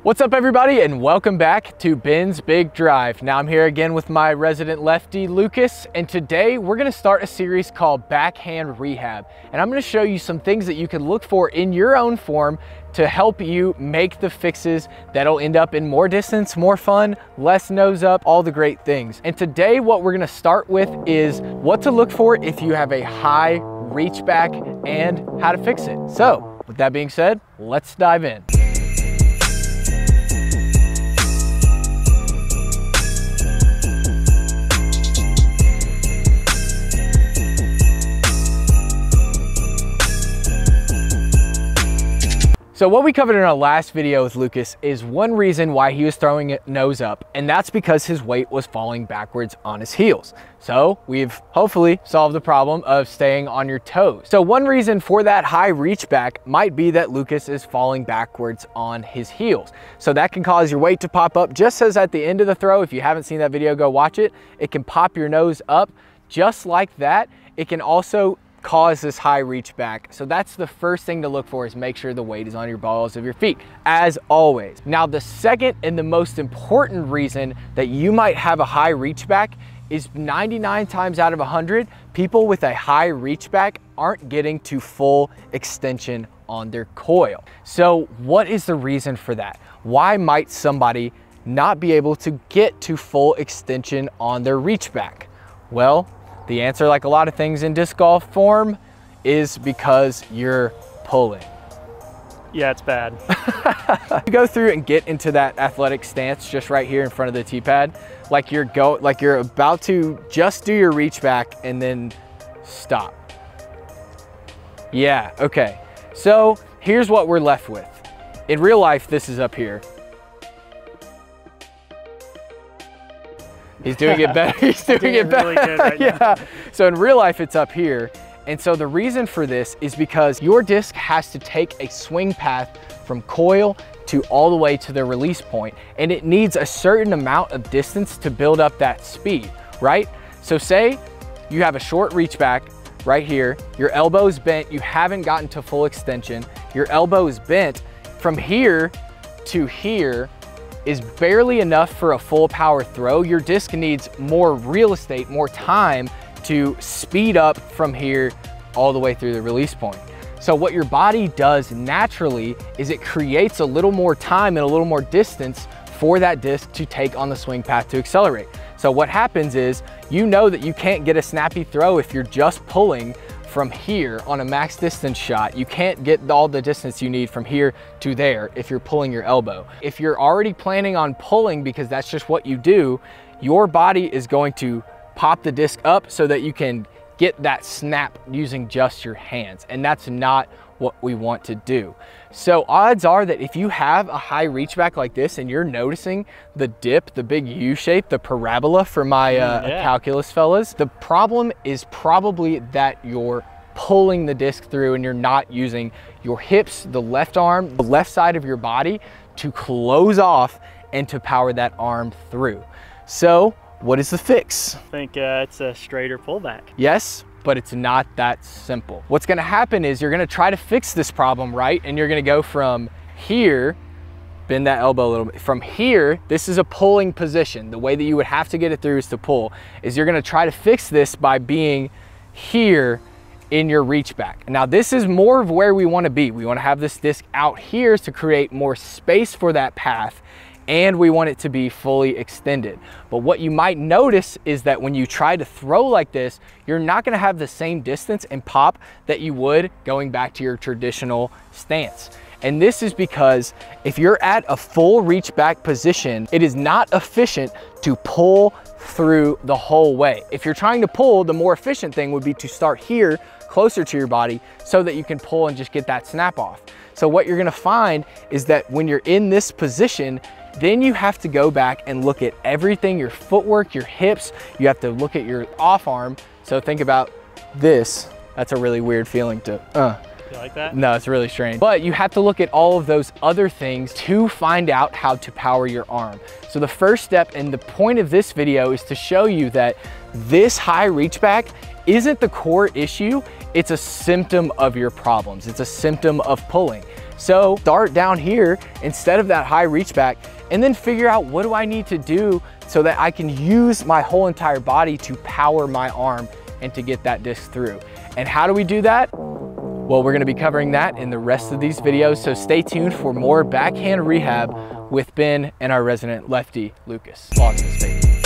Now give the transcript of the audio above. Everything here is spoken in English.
What's up everybody, and welcome back to Ben's Big Drive. Now I'm here again with my resident lefty, Lucas, and today we're gonna start a series called Backhand Rehab. And I'm gonna show you some things that you can look for in your own form to help you make the fixes that'll end up in more distance, more fun, less nose up, all the great things. And today what we're gonna start with is what to look for if you have a high reach back and how to fix it. So with that being said, let's dive in. So what we covered in our last video with Lucas is one reason why he was throwing it nose up, and that's because his weight was falling backwards on his heels. So we've hopefully solved the problem of staying on your toes. So one reason for that high reach back might be that Lucas is falling backwards on his heels. So that can cause your weight to pop up just as at the end of the throw. If you haven't seen that video, go watch it. It can pop your nose up just like that. It can also cause this high reach back. So that's the first thing to look for, is make sure the weight is on your balls of your feet, as always. Now, the second and the most important reason that you might have a high reach back is 99 times out of 100, people with a high reach back aren't getting to full extension on their coil. So what is the reason for that? Why might somebody not be able to get to full extension on their reach back? Well, the answer, like a lot of things in disc golf form, is because you're pulling. Yeah, it's bad. You go through and get into that athletic stance just right here in front of the tee pad, like you're about to just do your reach back and then stop. Yeah, okay. So here's what we're left with. In real life, this is up here. He's doing it better. He's doing it better. Really good right now. Yeah. So in real life, it's up here. And so the reason for this is because your disc has to take a swing path from coil to all the way to the release point. And it needs a certain amount of distance to build up that speed, right? So say you have a short reach back right here, your elbow is bent, you haven't gotten to full extension, your elbow is bent. From here to here is barely enough for a full power throw. Your disc needs more real estate, more time to speed up from here all the way through the release point. So what your body does naturally is it creates a little more time and a little more distance for that disc to take on the swing path to accelerate. So what happens is, you know that you can't get a snappy throw if you're just pulling from here on a max distance shot. You can't get all the distance you need from here to there if you're pulling your elbow. If you're already planning on pulling because that's just what you do, your body is going to pop the disc up so that you can get that snap using just your hands. And that's not what we want to do. So odds are that if you have a high reach back like this and you're noticing the dip, the big U shape, the parabola for my calculus fellas, the problem is probably that you're pulling the disc through and you're not using your hips, the left arm, the left side of your body to close off and to power that arm through. So what is the fix? I think it's a straighter pullback. Yes, but it's not that simple. What's gonna happen is you're gonna try to fix this problem, right? And you're gonna go from here, bend that elbow a little bit. From here, this is a pulling position. The way that you would have to get it through is to pull. Is you're gonna try to fix this by being here in your reach back. Now this is more of where we wanna be. We wanna have this disc out here to create more space for that path, and we want it to be fully extended. But what you might notice is that when you try to throw like this, you're not gonna have the same distance and pop that you would going back to your traditional stance. And this is because if you're at a full reach back position, it is not efficient to pull through the whole way. If you're trying to pull, the more efficient thing would be to start here closer to your body so that you can pull and just get that snap off. So what you're gonna find is that when you're in this position, then you have to go back and look at everything, your footwork, your hips, you have to look at your off arm. So think about this. That's a really weird feeling to, You like that? No, it's really strange. But you have to look at all of those other things to find out how to power your arm. So the first step and the point of this video is to show you that this high reach back isn't the core issue. It's a symptom of your problems. It's a symptom of pulling. So start down here instead of that high reach back, and then figure out what do I need to do so that I can use my whole entire body to power my arm and to get that disc through. And how do we do that? Well, we're gonna be covering that in the rest of these videos, so stay tuned for more backhand rehab with Ben and our resident lefty, Lucas. Vlogsmas Day.